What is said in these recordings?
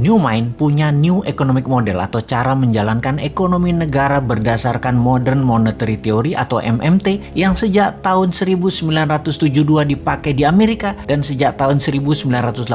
New Mind punya New Economic Model atau cara menjalankan ekonomi negara berdasarkan Modern Monetary Theory atau MMT yang sejak tahun 1972 dipakai di Amerika dan sejak tahun 1989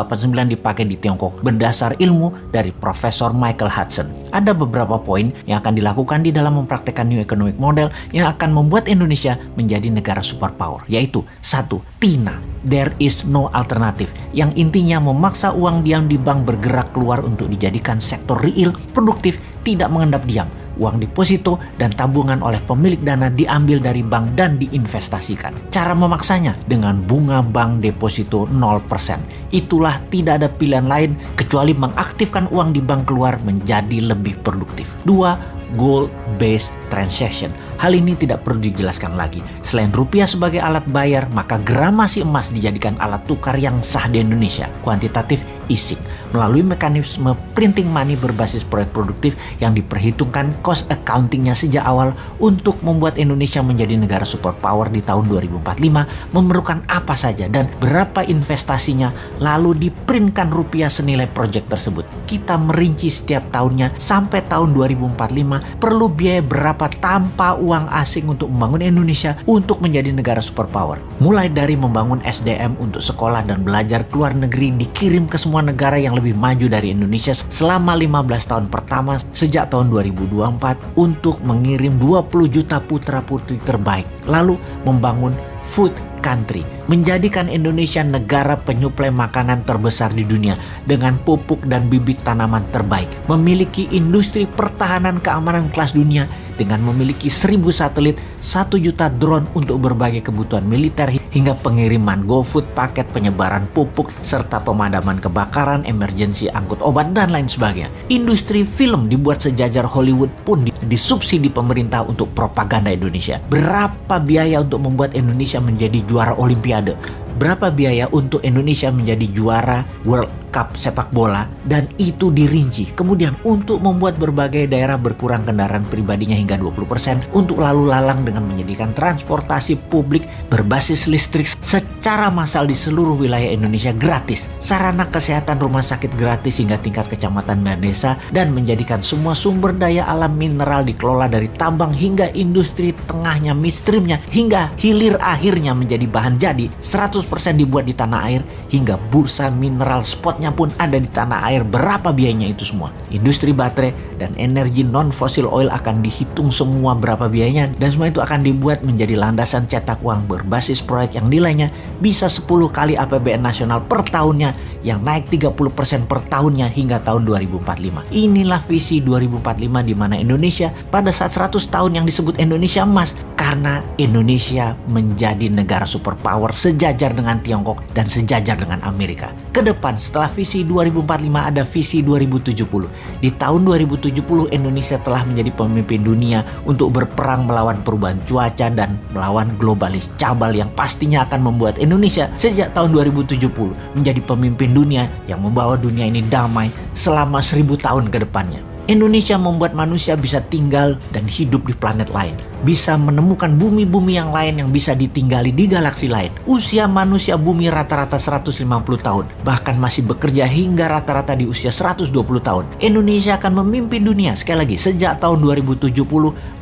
dipakai di Tiongkok berdasar ilmu dari Profesor Michael Hudson. Ada beberapa poin yang akan dilakukan di dalam mempraktekkan New Economic Model yang akan membuat Indonesia menjadi negara superpower, yaitu 1. TINA, There is no alternative, yang intinya memaksa uang diam di bank bergerak keluar untuk dijadikan sektor real, produktif, tidak mengendap diam. Uang deposito dan tabungan oleh pemilik dana diambil dari bank dan diinvestasikan. Cara memaksanya dengan bunga bank deposito 0%. Itulah tidak ada pilihan lain kecuali mengaktifkan uang di bank keluar menjadi lebih produktif. 2. Gold-based transaction. Hal ini tidak perlu dijelaskan lagi. Selain rupiah sebagai alat bayar, maka gramasi emas dijadikan alat tukar yang sah di Indonesia. Quantitative easing. Melalui mekanisme printing money berbasis proyek produktif yang diperhitungkan cost accountingnya sejak awal untuk membuat Indonesia menjadi negara superpower di tahun 2045 memerlukan apa saja dan berapa investasinya, lalu diprintkan rupiah senilai proyek tersebut. Kita merinci setiap tahunnya sampai tahun 2045 perlu biaya berapa tanpa uang asing untuk membangun Indonesia untuk menjadi negara superpower. Mulai dari membangun SDM untuk sekolah dan belajar ke luar negeri dikirim ke semua negara yang lebih maju dari Indonesia selama 15 tahun pertama sejak tahun 2024 untuk mengirim 20 juta putra-putri terbaik. Lalu membangun food country, menjadikan Indonesia negara penyuplai makanan terbesar di dunia dengan pupuk dan bibit tanaman terbaik, memiliki industri pertahanan keamanan kelas dunia dengan memiliki 1000 satelit, 1 juta drone untuk berbagai kebutuhan militer hingga pengiriman GoFood, paket penyebaran pupuk, serta pemadaman kebakaran, emergensi angkut obat, dan lain sebagainya. Industri film dibuat sejajar Hollywood pun disubsidi pemerintah untuk propaganda Indonesia. Berapa biaya untuk membuat Indonesia menjadi juara Olimpiade? Berapa biaya untuk Indonesia menjadi juara World Cup sepak bola, dan itu dirinci. Kemudian untuk membuat berbagai daerah berkurang kendaraan pribadinya hingga 20%, untuk lalu lalang dengan menyediakan transportasi publik berbasis listrik secara massal di seluruh wilayah Indonesia gratis, sarana kesehatan rumah sakit gratis hingga tingkat kecamatan dan desa, dan menjadikan semua sumber daya alam mineral dikelola dari tambang hingga industri tengahnya, midstreamnya, hingga hilir akhirnya menjadi bahan jadi 100% dibuat di tanah air, hingga bursa mineral spotnya pun ada di tanah air. Berapa biayanya itu semua? Industri baterai dan energi non-fossil oil akan dihitung semua berapa biayanya, dan semua itu akan dibuat menjadi landasan cetak uang berbasis proyek yang nilainya bisa 10 kali APBN nasional per tahunnya, yang naik 30% per tahunnya hingga tahun 2045. Inilah visi 2045 di mana Indonesia pada saat 100 tahun yang disebut Indonesia Emas, karena Indonesia menjadi negara superpower sejajar dengan Tiongkok dan sejajar dengan Amerika. Kedepan setelah visi 2045 ada visi 2070. Di tahun 2070 Indonesia telah menjadi pemimpin dunia untuk berperang melawan perubahan cuaca dan melawan globalis cabal yang pastinya akan membuat Indonesia sejak tahun 2070 menjadi pemimpin dunia yang membawa dunia ini damai selama 1000 tahun ke depannya. Indonesia membuat manusia bisa tinggal dan hidup di planet lain, bisa menemukan bumi-bumi yang lain yang bisa ditinggali di galaksi lain. Usia manusia bumi rata-rata 150 tahun, bahkan masih bekerja hingga rata-rata di usia 120 tahun. Indonesia akan memimpin dunia sekali lagi sejak tahun 2070,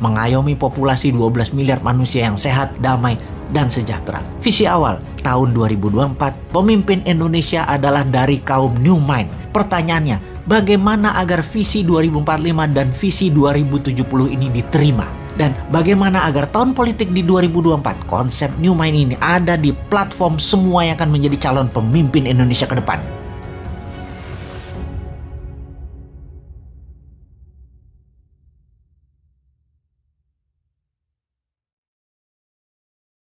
mengayomi populasi 12 miliar manusia yang sehat, damai, dan sejahtera. Visi awal tahun 2024, pemimpin Indonesia adalah dari kaum New Mind. Pertanyaannya, bagaimana agar visi 2045 dan visi 2070 ini diterima? Dan bagaimana agar tahun politik di 2024 konsep New Mind ini ada di platform semua yang akan menjadi calon pemimpin Indonesia ke depan?